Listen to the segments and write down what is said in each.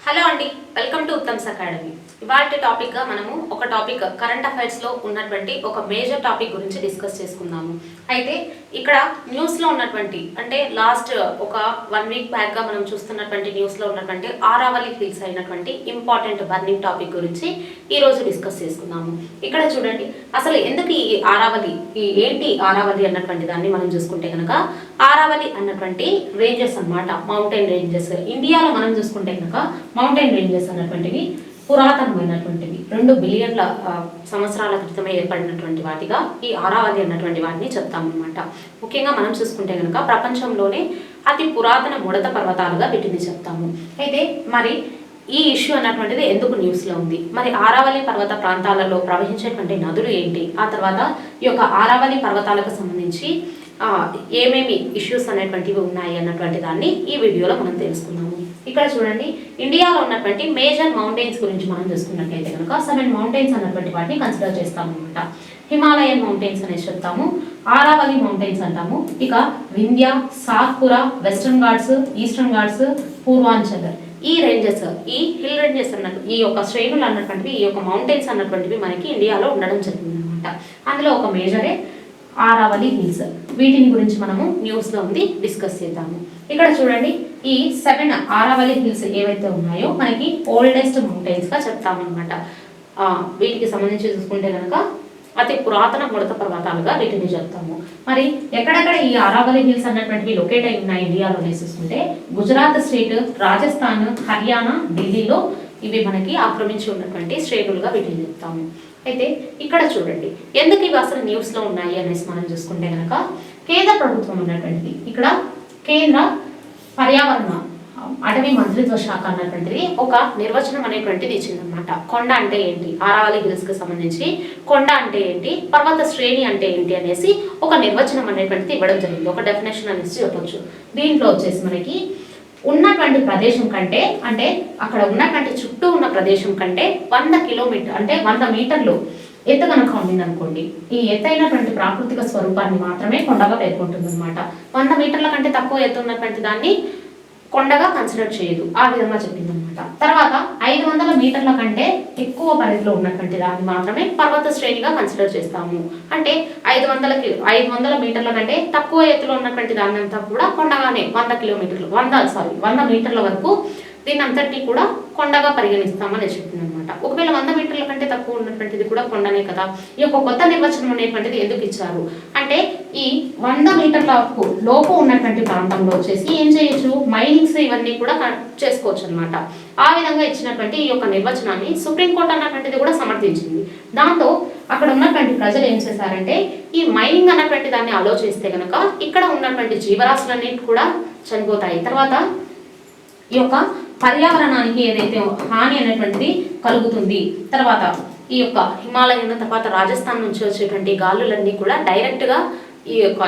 Hello అండి, welcome to Uttam's academy. ఇవాళ టాపిక్గా మనము ఒక టాపిక్ కరెంట్ అఫైర్స్లో ఉన్నటువంటి ఒక మేజర్ టాపిక్ గురించి డిస్కస్ చేసుకుందాము. అయితే ఇక్కడ న్యూస్లో ఉన్నటువంటి అంటే లాస్ట్ ఒక 1 వీక్ బ్యాక్గా మనం చూస్తున్నటువంటి న్యూస్లో ఉన్నటువంటి ఆరావళి హిల్స్ అయినటువంటి ఇంపార్టెంట్ బర్నింగ్ టాపిక్ గురించి ఈరోజు డిస్కస్ చేసుకుందాము. ఇక్కడ చూడండి, అసలు ఎందుకు ఈ ఆరావళి ఏంటి ఆరావళి అన్నటువంటి దాన్ని మనం చూసుకుంటే కనుక ఆరావళి అన్నటువంటి రేంజెస్ అన్నమాట, మౌంటైన్ రేంజెస్. ఇండియాలో మనం చూసుకుంటే కనుక మౌంటైన్ రేంజెస్ అన్నటువంటివి పురాతనమైనటువంటివి 2 బిలియన్ల సంవత్సరాల క్రితమే ఏర్పడినటువంటి వాటిగా ఈ ఆరావళి అన్నటువంటి వాటిని చెప్తామన్నమాట. ముఖ్యంగా మనం చూసుకుంటే కనుక ప్రపంచంలోనే అతి పురాతన ముడత పర్వతాలుగా వీటిని చెప్తాము. అయితే మరి ఈ ఇష్యూ అన్నటువంటిది ఎందుకు న్యూస్లో ఉంది? మరి ఆరావళి పర్వత ప్రాంతాలలో ప్రవహించేటువంటి నదులు ఏంటి, ఆ తర్వాత ఈ యొక్క ఆరావళి పర్వతాలకు సంబంధించి ఏమేమి ఇష్యూస్ అనేటువంటివి ఉన్నాయి అన్నటువంటి దాన్ని ఈ వీడియోలో మనం తెలుసుకున్నాము. ఇక్కడ చూడండి, ఇండియాలో ఉన్నటువంటి మేజర్ మౌంటైన్స్ గురించి మనం చూసుకున్నట్లయితే కనుక 7 మౌంటైన్స్ అన్నటువంటి వాటిని కన్సిడర్ చేస్తాము అనమాట. హిమాలయన్ మౌంటైన్స్ అనేసి చెప్తాము, ఆరావళి మౌంటైన్స్ అంటాము, ఇక వింధ్య, సాత్పురా, వెస్టర్న్ ఘాట్స్, ఈస్టర్న్ ఘాట్స్, పూర్వాంచల్. ఈ రేంజెస్, ఈ హిల్ రేంజెస్ అన్నట్టు ఈ యొక్క శ్రేణులు అన్నటువంటివి, ఈ యొక్క మౌంటైన్స్ అన్నటువంటివి మనకి ఇండియాలో ఉండడం జరిగింది అనమాట. అందులో ఒక మేజరే ఆరావళి హిల్స్. వీటిని గురించి మనము న్యూస్లో ఉంది, డిస్కస్ చేద్దాము. ఇక్కడ చూడండి, ఈ 7 ఆరావళి హిల్స్ ఏవైతే ఉన్నాయో మనకి ఓల్డెస్ట్ మౌంటైన్స్గా చెప్తామన్నమాట. వీటికి సంబంధించి చూసుకుంటే కనుక అతి పురాతన ముడత పర్వతాలుగా వీటిని చెప్తాము. మరి ఎక్కడెక్కడ ఈ ఆరావళి హిల్స్ అన్నటువంటివి లొకేట్ అయి ఉన్నాయి ఇండియాలో చూసుకుంటే గుజరాత్ స్టేట్, రాజస్థాన్, హర్యానా, ఢిల్లీలో ఇవి మనకి ఆక్రమించి ఉన్నటువంటి శ్రేణులుగా వీటిని చెప్తాము. అయితే ఇక్కడ చూడండి, ఎందుకు ఇవి అసలు న్యూస్లో ఉన్నాయి అనేసి మనం చూసుకుంటే కనుక కేంద్ర ప్రభుత్వం ఉన్నటువంటిది, ఇక్కడ కేంద్ర పర్యావరణ అటవీ మంత్రిత్వ శాఖ అన్నటువంటిది ఒక నిర్వచనం అనేటువంటిది ఇచ్చిందనమాట. కొండ అంటే ఏంటి, ఆరావళి హిల్స్కి సంబంధించి కొండ అంటే ఏంటి, పర్వత శ్రేణి అంటే ఏంటి అనేసి ఒక నిర్వచనం అనేటువంటిది ఇవ్వడం జరిగింది, ఒక డెఫినేషన్ అనేసి చెప్పొచ్చు. దీంట్లో వచ్చేసి మనకి ఉన్నటువంటి ప్రదేశం కంటే, అంటే అక్కడ ఉన్నటువంటి చుట్టూ ఉన్న ప్రదేశం కంటే 100 కిలోమీటర్ అంటే 100 మీటర్లు ఎత్తు కనుక ఉండింది అనుకోండి, ఈ ఎత్తైనటువంటి ప్రాకృతిక స్వరూపాన్ని మాత్రమే కొండగా పేర్కొంటుంది అనమాట. 100 మీటర్ల కంటే తక్కువ ఎత్తు ఉన్నటువంటి దాన్ని కొండగా కన్సిడర్ చేయదు, ఆ విధంగా చెప్పింది అనమాట. తర్వాత 500 మీటర్ల కంటే ఎక్కువ పరిధిలో ఉన్నటువంటి దాన్ని మాత్రమే పర్వత శ్రేణిగా కన్సిడర్ చేస్తాము. అంటే 500 మీటర్ల కంటే తక్కువ ఎత్తులో ఉన్నటువంటి దాన్ని అంతా కూడా కొండగానే 100 మీటర్ల వరకు దీన్ని అంతటినీ కూడా కొండగా పరిగణిస్తామని చెప్పింది అనమాట. ఒకవేళ 100 మీటర్ల కంటే తక్కువ ఉన్నటువంటిది కూడా కొండనే కదా. ఈ యొక్క కొత్త నిర్వచనం అనేటువంటిది ఎందుకు ఇచ్చారు అంటే, ఈ 100 మీటర్ల లోపు ఉన్నటువంటి ప్రాంతంలో వచ్చేసి ఏం చేయొచ్చు, మైనింగ్స్ ఇవన్నీ కూడా చేసుకోవచ్చు అనమాట. ఆ విధంగా ఇచ్చినటువంటి ఈ యొక్క నిర్వచనాన్ని సుప్రీంకోర్టు అన్నటువంటిది కూడా సమర్థించింది. దాంతో అక్కడ ఉన్నటువంటి ప్రజలు ఏం చేశారంటే, ఈ మైనింగ్ అన్నటువంటి దాన్ని ఆలోచిస్తే కనుక ఇక్కడ ఉన్నటువంటి జీవరాశులన్నిటి కూడా చనిపోతాయి. తర్వాత ఈ యొక్క పర్యావరణానికి ఏదైతే హాని అనేటువంటిది కలుగుతుంది. తర్వాత ఈ యొక్క హిమాలయం తర్వాత రాజస్థాన్ నుంచి వచ్చేటువంటి గాలులన్నీ కూడా డైరెక్ట్గా ఈ యొక్క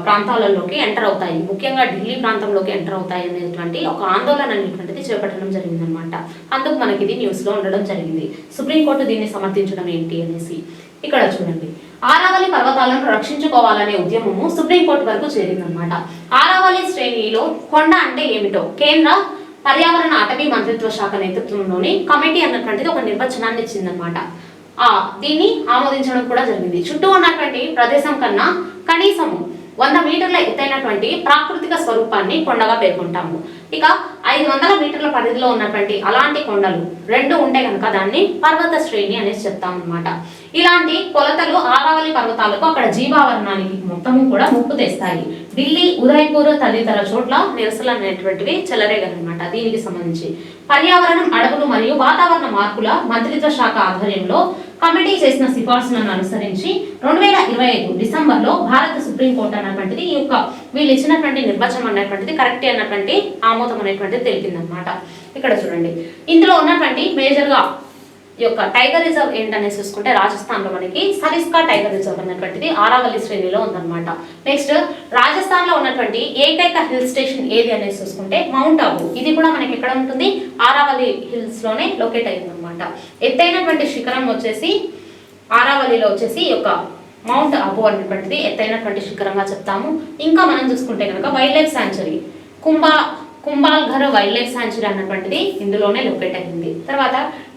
ప్రాంతాలలోకి ఎంటర్ అవుతాయి, ముఖ్యంగా ఢిల్లీ ప్రాంతంలోకి ఎంటర్ అవుతాయి అనేటువంటి ఒక ఆందోళన అనేటువంటిది చేపట్టడం జరిగిందనమాట. అందుకు మనకి ఇది న్యూస్లో ఉండడం జరిగింది. సుప్రీంకోర్టు దీన్ని సమర్థించడం ఏంటి అనేసి ఇక్కడ చూడండి, ఆరావళి పర్వతాలను రక్షించుకోవాలనే ఉద్యమము సుప్రీంకోర్టు వరకు చేరిందనమాట. ఆరావళి శ్రేణిలో కొండ అంటే ఏమిటో కేంద్ర పర్యావరణ అటవీ మంత్రిత్వ శాఖ నేతృత్వంలోని కమిటీ అన్నటువంటిది ఒక నిర్వచనాన్ని ఇచ్చిందనమాట. దీన్ని ఆమోదించడం కూడా జరిగింది. చుట్టూ ఉన్నటువంటి ప్రదేశం కన్నా కనీసము 100 మీటర్ల ఎత్తైనటువంటి ప్రాకృతిక స్వరూపాన్ని కొండగా పేర్కొంటాము. ఇక 500 మీటర్ల పరిధిలో ఉన్నటువంటి అలాంటి కొండలు 2 ఉంటే కనుక దాన్ని పర్వత శ్రేణి అనేసి చెప్తామన్నమాట. ఇలాంటి కొలతలు ఆరావళి పర్వతాలకు అక్కడ జీవావరణానికి మొత్తము కూడా ముప్పు తెస్తాయి. ఢిల్లీ, ఉదయ్పూర్ తదితర చోట్ల నిరసనలు అనేటువంటివి చెలరేగనమాట. దీనికి సంబంధించి పర్యావరణం, అడవులు మరియు వాతావరణ మార్పుల మంత్రిత్వ శాఖ ఆధ్వర్యంలో కమిటీ చేసిన సిఫార్సులను అనుసరించి 2025 డిసెంబర్లో భారత సుప్రీంకోర్టు అన్నటువంటిది ఈ యొక్క వీళ్ళు ఇచ్చినటువంటి నిర్వచనం అనేటువంటిది కరెక్ట్ అన్నటువంటి ఆమోదం అనేటువంటిది తెలిపిందనమాట. ఇక్కడ చూడండి, ఇందులో ఉన్నటువంటి మేజర్గా ఈ యొక్క టైగర్ రిజర్వ్ ఏంటనేసి చూసుకుంటే రాజస్థాన్లో మనకి సరిస్కా టైగర్ రిజర్వ్ అన్నటువంటిది ఆరావళి శ్రేణిలో ఉందన్నమాట. నెక్స్ట్ రాజస్థాన్లో ఉన్నటువంటి ఏకైక హిల్ స్టేషన్ ఏది అనేసి చూసుకుంటే మౌంట్ అబూ. ఇది కూడా మనకి ఎక్కడ ఉంటుంది, ఆరావళి హిల్స్లోనే లొకేట్ అయింది అనమాట. ఎత్తైనటువంటి శిఖరం వచ్చేసి ఆరావళిలో వచ్చేసి ఈ యొక్క మౌంట్ అబూ అనేటువంటిది ఎత్తైనటువంటి శిఖరంగా చెప్తాము. ఇంకా మనం చూసుకుంటే కనుక wild life sanctuary Kumbhalgarh wild life sanctuary అన్నటువంటిది ఇందులోనే లొకేట్ అయింది. తర్వాత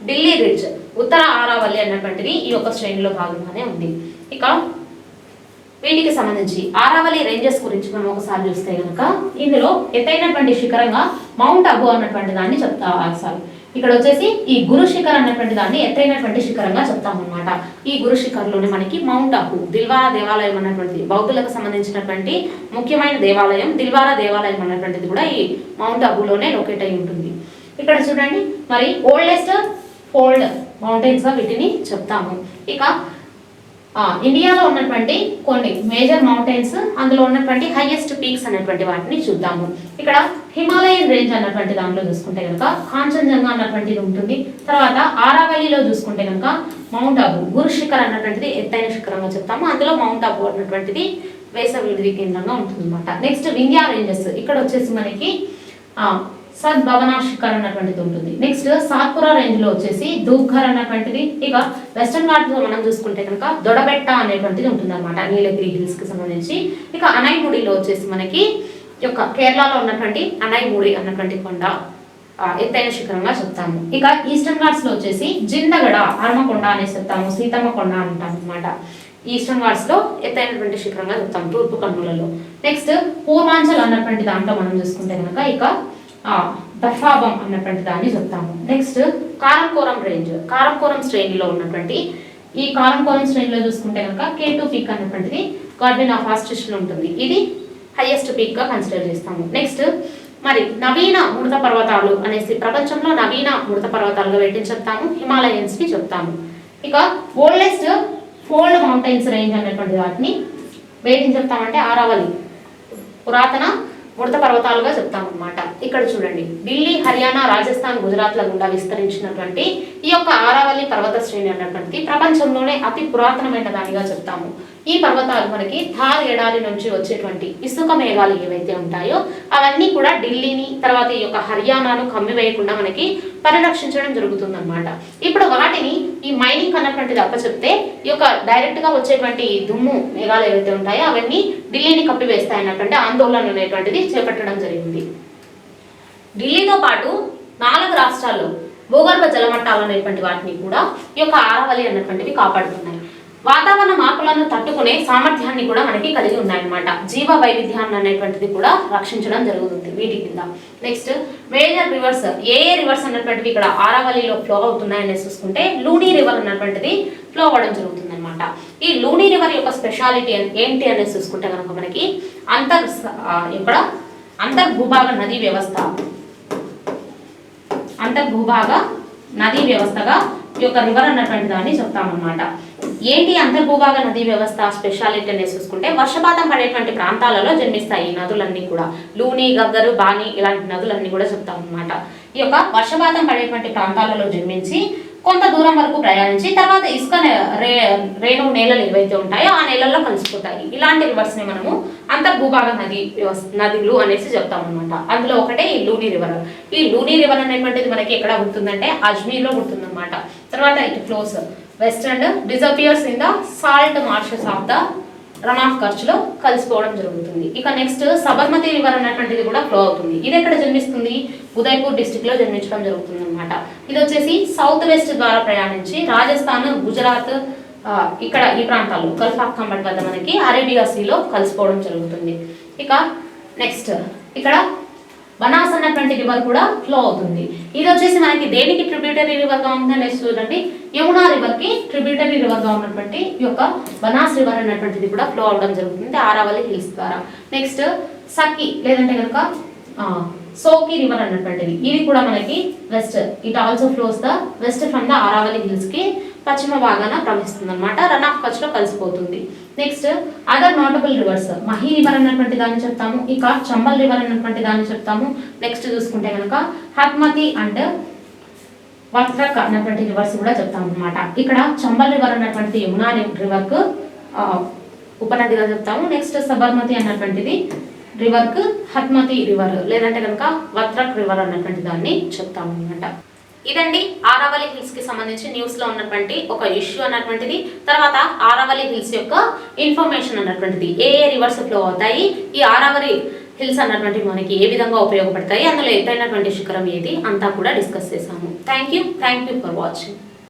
ఢిల్లీ రిడ్జ్ ఉత్తర ఆరావళి అన్నటువంటిది ఈ యొక్క శ్రేణిలో భాగంగానే ఉంది. ఇక వీటికి సంబంధించి ఆరావళి రేంజెస్ గురించి మనం ఒకసారి చూస్తే కనుక ఇందులో ఎత్తైనటువంటి శిఖరంగా మౌంట్ అబు అన్నటువంటి దాన్ని ఇక్కడ వచ్చేసి ఈ గురు శిఖర్ అన్నటువంటి దాన్ని ఎత్తైనటువంటి శిఖరంగా చెప్తామన్నమాట. ఈ గురు శిఖర్లోనే మనకి మౌంట్ అబు దిల్వారా దేవాలయం అన్నటువంటిది బౌద్ధులకు సంబంధించినటువంటి ముఖ్యమైన దేవాలయం దిల్వారా దేవాలయం అన్నటువంటిది కూడా ఈ మౌంట్ అబులోనే లొకేట్ అయి ఉంటుంది. ఇక్కడ చూడండి మరి ఓల్డెస్ట్ ఫోల్డ్ మౌంటైన్స్ గా వీటిని చెప్తాము. ఇక ఇండియాలో ఉన్నటువంటి కొన్ని మేజర్ మౌంటైన్స్ అందులో ఉన్నటువంటి హైయెస్ట్ పీక్స్ అనేటువంటి వాటిని చూద్దాము. ఇక్కడ హిమాలయన్ రేంజ్ అన్నటువంటి దాంట్లో చూసుకుంటే కనుక కాంచన్జంగా అన్నటువంటిది ఉంటుంది. తర్వాత ఆరావళిలో చూసుకుంటే కనుక మౌంట్ అబు గురు శిఖర్ అన్నటువంటిది ఎత్తైన శిఖరంగా చెప్తాము. అందులో మౌంట్ అబు అన్నటువంటిది వేసవి కేంద్రంగా ఉంటుంది అనమాట. నెక్స్ట్ వింధ్యా రేంజెస్ ఇక్కడ వచ్చేసి మనకి సద్భవనా శిఖర్ అన్నటువంటిది ఉంటుంది. నెక్స్ట్ సాత్పురా రేంజ్ లో వచ్చేసి ధూప్ఘర్ అన్నటువంటిది. ఇక వెస్టర్న్ ఘాట్ లో మనం చూసుకుంటే కనుక దొడబెట్ట అనేటువంటిది ఉంటుంది అనమాట నీలగిరి హిల్స్ కి సంబంధించి. ఇక అనైముడిలో వచ్చేసి మనకి యొక్క కేరళలో ఉన్నటువంటి అనైముడి అన్నటువంటి కొండ ఎత్తైన శిఖరంగా చెప్తాము. ఇక ఈస్టర్న్ ఘాట్స్ లో వచ్చేసి జిందగడ హర్మకొండ అనేసి చెప్తాము, సీతమ్మ కొండ అంటాం అనమాట. ఈస్టర్న్ ఘాట్స్ లో ఎత్తైనటువంటి శిఖరంగా చెప్తాం తూర్పు కన్నులలో. నెక్స్ట్ పూర్వాంచల్ అన్నటువంటి దాంట్లో మనం చూసుకుంటే కనుక ఇక దఫాబం అన్నటువంటి దాన్ని చెప్తాము. నెక్స్ట్ కారంకోరం రేంజ్ కారంకోరం శ్రేణిలో ఉన్నటువంటి ఈ కారంకోరం శ్రేణిలో చూసుకుంటే కనుక K2 పీక్ అన్నటువంటిది గాడ్విన్ ఆఫ్ ఆస్ట్రిచ్ లో ఉంటుంది. ఇది హైయెస్ట్ పీక్ గా కన్సిడర్ చేస్తాము. నెక్స్ట్ మరి నవీన మృత పర్వతాలు అనేసి ప్రపంచంలో నవీన మృత పర్వతాలుగా వేటిని చెప్తాము హిమాలయన్స్ ని చెప్తాము. ఇక ఓల్డెస్ట్ ఫోల్డ్ మౌంటైన్స్ రేంజ్ అనేటువంటి వాటిని వేటిని చెప్తామంటే ఆరావళి పురాతన మృత పర్వతాలుగా చెప్తాం అనమాట. ఇక్కడ చూడండి ఢిల్లీ హర్యానా రాజస్థాన్ గుజరాత్ల గుండా విస్తరించినటువంటి ఈ యొక్క ఆరావళి పర్వత శ్రేణి అన్నటువంటిది ప్రపంచంలోనే అతి పురాతనమైన దానిగా చెప్తాము. ఈ పర్వతాలు మనకి థార్ ఎడారి నుంచి వచ్చేటువంటి ఇసుక మేఘాలు ఏవైతే ఉంటాయో అవన్నీ కూడా ఢిల్లీని తర్వాత ఈ యొక్క హర్యానాను కమ్మివేయకుండా మనకి పరిరక్షించడం జరుగుతుందన్నమాట. ఇప్పుడు వాటిని ఈ మైనింగ్ అన్నటువంటిది అప్పచెప్తే ఈ యొక్క డైరెక్ట్ గా వచ్చేటువంటి దుమ్ము మేఘాలు ఏవైతే ఉంటాయో అవన్నీ ఢిల్లీని కప్పివేస్తాయి అన్నటువంటి ఆందోళన అనేటువంటిది చేపట్టడం జరిగింది. ఢిల్లీతో పాటు 4 రాష్ట్రాల్లో భూగర్భ జలమట్టాలు అనేటువంటి వాటిని కూడా ఈ యొక్క ఆరావళి అన్నటువంటివి కాపాడుతున్నాయి. వాతావరణ మార్పులను తట్టుకునే సామర్థ్యాన్ని కూడా మనకి కలిగి ఉన్నాయన్నమాట. జీవ వైవిధ్యాన్ని అనేటువంటిది కూడా రక్షించడం జరుగుతుంది వీటి కింద. నెక్స్ట్ మేజర్ రివర్స్ ఏ రివర్స్ అన్నటువంటివి ఇక్కడ ఆరావళిలో ఫ్లో అవుతున్నాయని చూసుకుంటే లూనీ రివర్ అన్నటువంటిది ఫ్లో అవ్వడం జరుగుతుంది అనమాట. ఈ లూనీ రివర్ యొక్క స్పెషాలిటీ ఏంటి అనేది చూసుకుంటే కనుక మనకి ఇక్కడ అంతర్భూభాగ నదీ వ్యవస్థగా ఈ యొక్క రివర్ అన్నటువంటి దాన్ని చెప్తామన్నమాట. ఏంటి అంతర్భూభాగ నదీ వ్యవస్థ స్పెషాలిటీ అనేది చూసుకుంటే వర్షపాతం పడేటువంటి ప్రాంతాలలో జన్మిస్తాయి ఈ నదులన్నీ కూడా. లూని, గగ్గరు, బాని ఇలాంటి నదులన్నీ కూడా చెప్తాం అనమాట. ఈ యొక్క వర్షపాతం పడేటువంటి ప్రాంతాలలో జన్మించి కొంత దూరం వరకు ప్రయాణించి తర్వాత ఇసుక రేణు నేలలు ఏవైతే ఉంటాయో ఆ నేలల్లో కలిసిపోతాయి. ఇలాంటి రివర్స్ ని మనము అంతర్భూభాగ నదులు అనేసి చెప్తాం అనమాట. అందులో ఒకటే ఈ లూని రివర్. ఈ లూని రివర్ అనేటువంటిది మనకి ఎక్కడ గుర్తుందంటే అజ్మీర్ లో గుర్తుందన్నమాట. తర్వాత it flows west and disappears in the salt marshes of the run of Kutch లో కలిసిపోవడం జరుగుతుంది. ఇక నెక్స్ట్ సబర్మతి రివర్ అన్నటువంటిది కూడా ఫ్లో అవుతుంది. ఇది ఎక్కడ జన్మిస్తుంది? ఉదయ్పూర్ డిస్ట్రిక్ట్ లో జన్మించడం జరుగుతుంది అనమాట. ఇది వచ్చేసి సౌత్ వెస్ట్ ద్వారా ప్రయాణించి రాజస్థాన్, గుజరాత్ ఇక్కడ ఈ ప్రాంతాల్లో గల్ఫ్ ఆఫ్ కంబట్ వద్ద మనకి అరేబియా సీలో కలిసిపోవడం జరుగుతుంది. ఇక నెక్స్ట్ ఇక్కడ బనాస్ అన్నటువంటి రివర్ కూడా ఫ్లో అవుతుంది. ఇది వచ్చేసి మనకి దేనికి ట్రిబ్యూటరీ రివర్ గా ఉందని చూడండి, యమునా రివర్ కి ట్రిబ్యూటరీ రివర్ గా ఉన్నటువంటి ఈ యొక్క బనాస్ రివర్ అన్నటువంటిది కూడా ఫ్లో అవడం జరుగుతుంది ఆరావళి హిల్స్ ద్వారా. నెక్స్ట్ సఖి లేదంటే కనుక సోకి రివర్ అన్నటువంటిది ఇది కూడా మనకి west, it also flows the west from the Aravalli hills కి పశ్చిమ భాగాన ప్రవహిస్తుంది అనమాట. రన్ ఆఫ్ కచ్ లో కలిసిపోతుంది. Next other notable reverse Mahi river అన్నటువంటి దాన్ని చెప్తాము. ఇక చంబల్ రివర్ అన్నటువంటి దాన్ని చెప్తాము. నెక్స్ట్ చూసుకుంటే కనుక హత్మతి అండ్ వత్రక్ అన్నటువంటి రివర్స్ కూడా చెప్తాము అనమాట. ఇక్కడ చంబల్ రివర్ అన్నటువంటి యమునా రివర్ కు ఉపనదిగా చెప్తాము. నెక్స్ట్ సబర్మతి అన్నటువంటిది రివర్ కు హత్మతి రివర్ లేదంటే కనుక వత్రక్ రివర్ అన్నటువంటి దాన్ని చెప్తాము అనమాట. ఇదండి ఆరావళి హిల్స్ కి సంబంధించి న్యూస్ లో ఉన్నటువంటి ఒక ఇష్యూ అన్నటువంటిది. తర్వాత ఆరావళి హిల్స్ యొక్క ఇన్ఫర్మేషన్ అన్నటువంటిది ఏ రివర్స్ ఫ్లో అవుతాయి, ఈ ఆరావళి హిల్స్ అన్నటువంటి మనకి ఏ విధంగా ఉపయోగపడతాయి, అందులో ఎత్తైనటువంటి శిఖరం ఏది అంతా కూడా డిస్కస్ చేసాము. Thank you for watching.